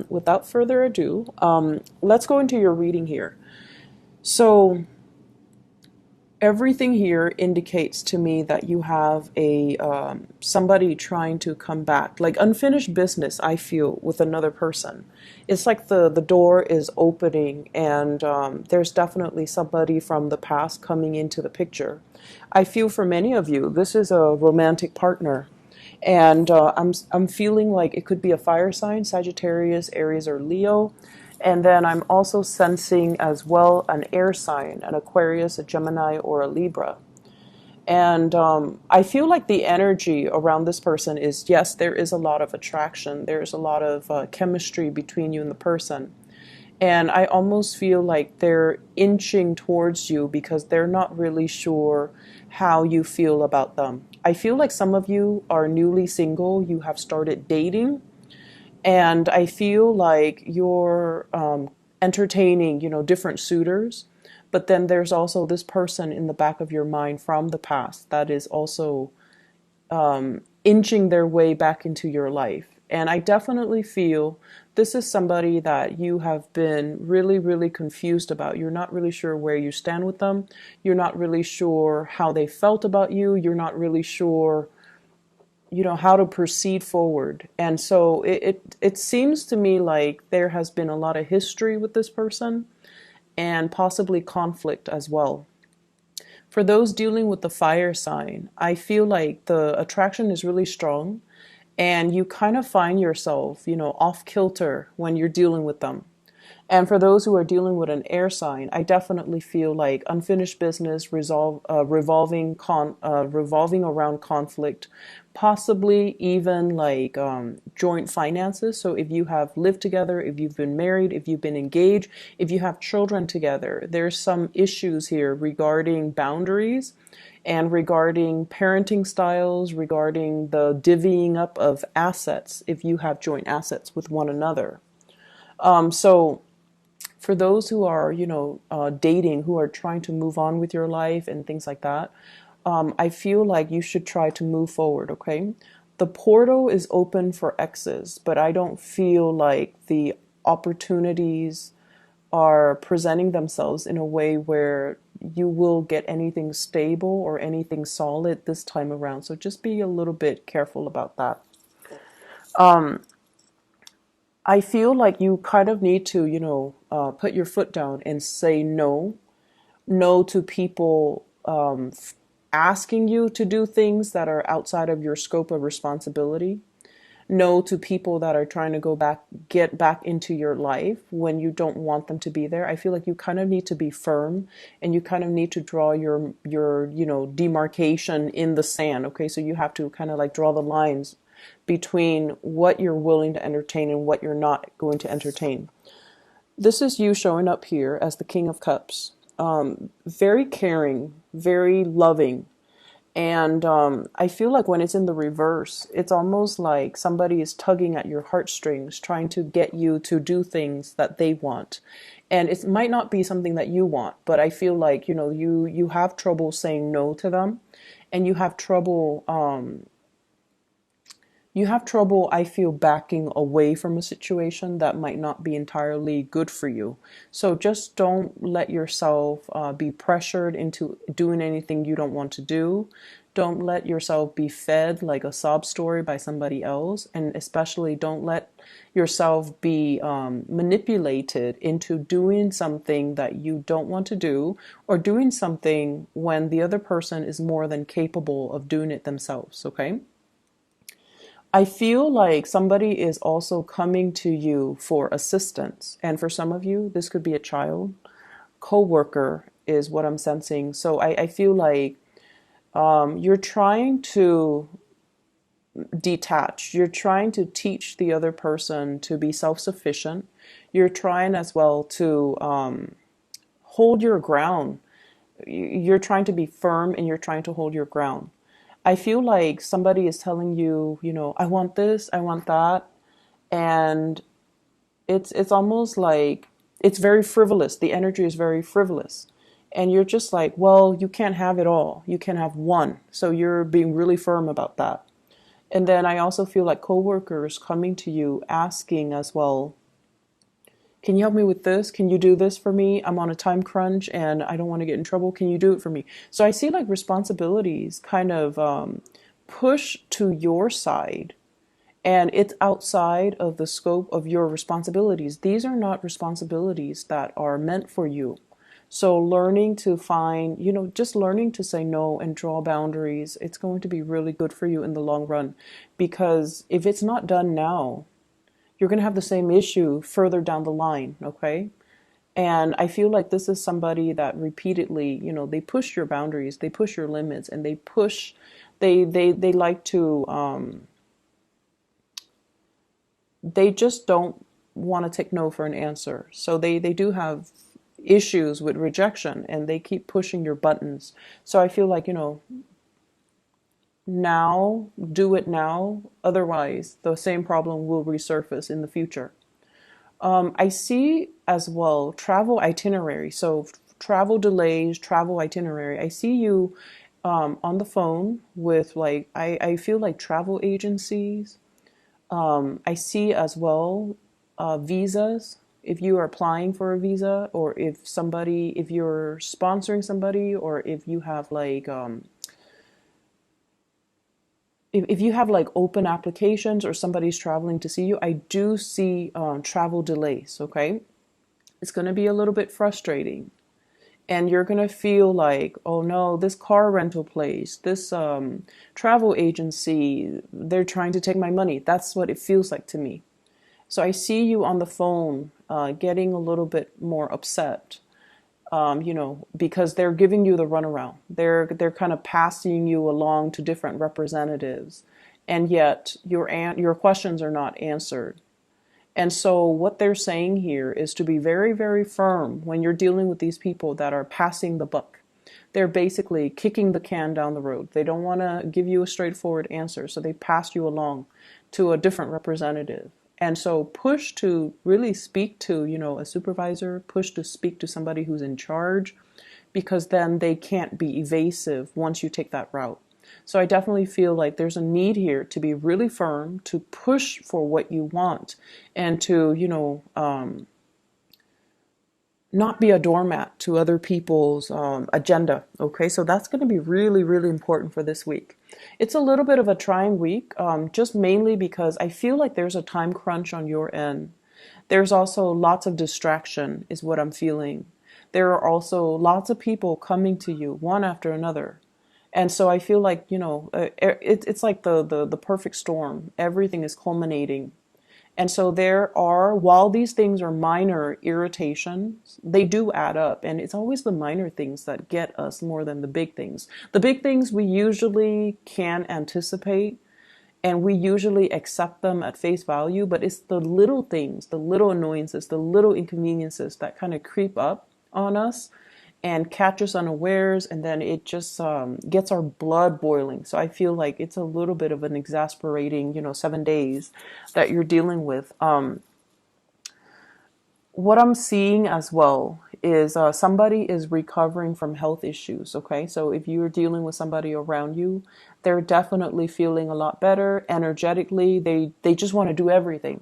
Without further ado, let's go into your reading here. So everything here indicates to me that you have a somebody trying to come back, like unfinished business. I feel with another person, it's like the door is opening, and there's definitely somebody from the past coming into the picture. I feel for many of you, this is a romantic partner. And I'm feeling like it could be a fire sign, Sagittarius, Aries, or Leo. And then I'm also sensing as well an air sign, an Aquarius, a Gemini, or a Libra. And I feel like the energy around this person is, yes, there is a lot of attraction. There's a lot of chemistry between you and the person. And I almost feel like they're inching towards you because they're not really sure how you feel about them. I feel like some of you are newly single, you have started dating, and I feel like you're entertaining, different suitors. But then there's also this person in the back of your mind from the past that is also inching their way back into your life. And I definitely feel this is somebody that you have been really, really confused about. You're not really sure where you stand with them. You're not really sure how they felt about you. You're not really sure, how to proceed forward. And so it seems to me like there has been a lot of history with this person and possibly conflict as well. For those dealing with the fire sign, I feel like the attraction is really strong and you kind of find yourself, off kilter when you're dealing with them. And for those who are dealing with an air sign, I definitely feel like unfinished business revolving around conflict, possibly even like joint finances. So if you have lived together, if you've been married, if you've been engaged, if you have children together, there's some issues here regarding boundaries and regarding parenting styles, regarding the divvying up of assets if you have joint assets with one another. So for those who are, dating, who are trying to move on with your life and things like that, I feel like you should try to move forward, okay? The portal is open for exes, but I don't feel like the opportunities are presenting themselves in a way where you will get anything stable or anything solid this time around. So just be a little bit careful about that. I feel like you kind of need to, put your foot down and say no. No to people asking you to do things that are outside of your scope of responsibility. No to people that are trying to get back into your life when you don't want them to be there. I feel like you kind of need to be firm and you kind of need to draw your demarcation in the sand. Okay, so you have to kind of like draw the lines between what you're willing to entertain and what you're not going to entertain. This is you showing up here as the King of Cups. Very caring, very loving. And I feel like when it's in the reverse, it's almost like somebody is tugging at your heartstrings, trying to get you to do things that they want. And it might not be something that you want, but I feel like, you have trouble saying no to them, and you have trouble, I feel, backing away from a situation that might not be entirely good for you. So just don't let yourself be pressured into doing anything you don't want to do. Don't let yourself be fed like a sob story by somebody else. And especially don't let yourself be manipulated into doing something that you don't want to do, or doing something when the other person is more than capable of doing it themselves, okay? I feel like somebody is also coming to you for assistance. And for some of you, this could be a child, co-worker is what I'm sensing. So I feel like you're trying to detach. You're trying to teach the other person to be self-sufficient. You're trying as well to hold your ground. You're trying to be firm and you're trying to hold your ground. I feel like somebody is telling you, I want this, I want that, and it's almost like it's very frivolous. The energy is very frivolous. And you're just like, well, you can't have it all. You can have one. So you're being really firm about that. And then I also feel like coworkers coming to you asking as well, can you help me with this? Can you do this for me? I'm on a time crunch and I don't want to get in trouble. Can you do it for me? So I see like responsibilities kind of push to your side, and it's outside of the scope of your responsibilities. These are not responsibilities that are meant for you. So learning to find, just learning to say no and draw boundaries, it's going to be really good for you in the long run. Because if it's not done now, you're going to have the same issue further down the line, okay? And I feel like this is somebody that repeatedly, they push your boundaries, they push your limits, and they like to, they just don't want to take no for an answer. So they do have issues with rejection, and they keep pushing your buttons. So I feel like, now, do it now. Otherwise, the same problem will resurface in the future. I see as well travel itinerary. So travel delays, travel itinerary. I see you on the phone with like, I feel like travel agencies. I see as well visas. If you are applying for a visa, or if you're sponsoring somebody, or if you have like, if you have like open applications or somebody's traveling to see you, I do see travel delays, okay? It's going to be a little bit frustrating. And you're going to feel like, oh no, this car rental place, this travel agency, they're trying to take my money. That's what it feels like to me. So I see you on the phone getting a little bit more upset, because they're giving you the runaround. They're kind of passing you along to different representatives, and yet your questions are not answered. And so what they're saying here is to be very, very firm when you're dealing with these people that are passing the buck. They're basically kicking the can down the road. They don't want to give you a straightforward answer, so they pass you along to a different representative. And so push to really speak to, a supervisor, push to speak to somebody who's in charge, because then they can't be evasive once you take that route. So I definitely feel like there's a need here to be really firm, to push for what you want, and to, not be a doormat to other people's agenda. Okay, so that's going to be really, really important for this week. It's a little bit of a trying week, just mainly because I feel like there's a time crunch on your end. There's also lots of distraction, is what I'm feeling. There are also lots of people coming to you, one after another. And so I feel like, it's like the perfect storm. Everything is culminating. And so while these things are minor irritations, they do add up. And it's always the minor things that get us more than the big things. The big things we usually can anticipate, and we usually accept them at face value, but it's the little things, the little annoyances, the little inconveniences that kind of creep up on us and catch us unawares, and then it just gets our blood boiling. So I feel like it's a little bit of an exasperating, 7 days that you're dealing with. What I'm seeing as well is somebody is recovering from health issues, okay? So if you're dealing with somebody around you, they're definitely feeling a lot better energetically. They just want to do everything.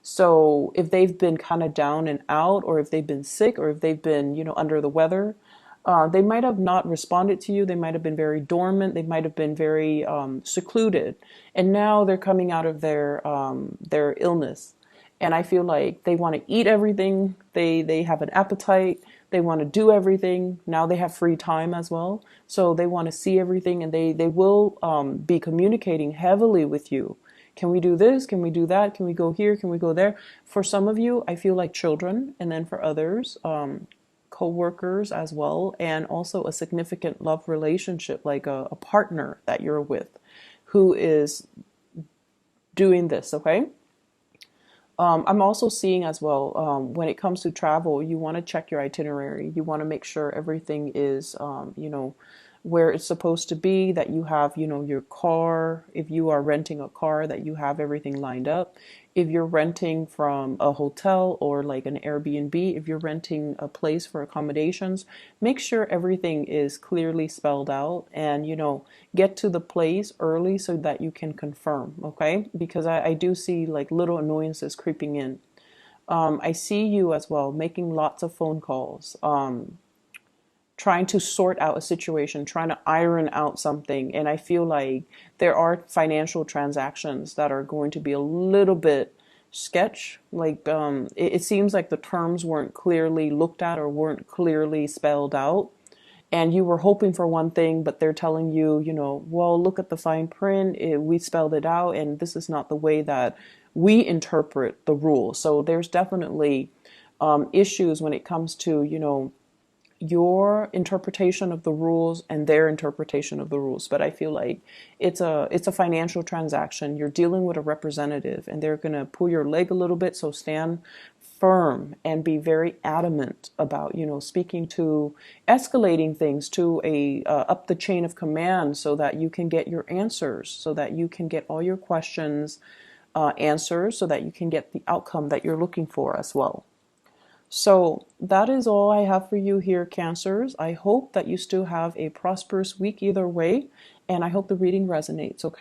So if they've been kind of down and out, or if they've been sick, or if they've been, under the weather, they might have not responded to you. They might have been very dormant. They might have been very secluded. And now they're coming out of their illness. And I feel like they want to eat everything. They have an appetite. They want to do everything. Now they have free time as well. So they want to see everything, and they will be communicating heavily with you. Can we do this? Can we do that? Can we go here? Can we go there? For some of you, I feel like children. And then for others, co-workers as well. And also a significant love relationship, like a partner that you're with who is doing this, okay? I'm also seeing as well, when it comes to travel, you want to check your itinerary. You want to make sure everything is, where it's supposed to be, that you have, your car, if you are renting a car, that you have everything lined up. If you're renting from a hotel or like an Airbnb, if you're renting a place for accommodations, make sure everything is clearly spelled out, and get to the place early so that you can confirm, okay? Because I do see like little annoyances creeping in. I see you as well making lots of phone calls, trying to sort out a situation, trying to iron out something. And I feel like there are financial transactions that are going to be a little bit sketch. Like it seems like the terms weren't clearly looked at or weren't clearly spelled out. And you were hoping for one thing, but they're telling you, well, look at the fine print. We spelled it out, and this is not the way that we interpret the rules. So there's definitely issues when it comes to, your interpretation of the rules and their interpretation of the rules. But I feel like it's a financial transaction. You're dealing with a representative, and they're going to pull your leg a little bit. So stand firm and be very adamant about speaking to, escalating things to a up the chain of command, so that you can get your answers, so that you can get all your questions answers, so that you can get the outcome that you're looking for as well. So that is all I have for you here, Cancers. I hope that you still have a prosperous week either way, and I hope the reading resonates, okay?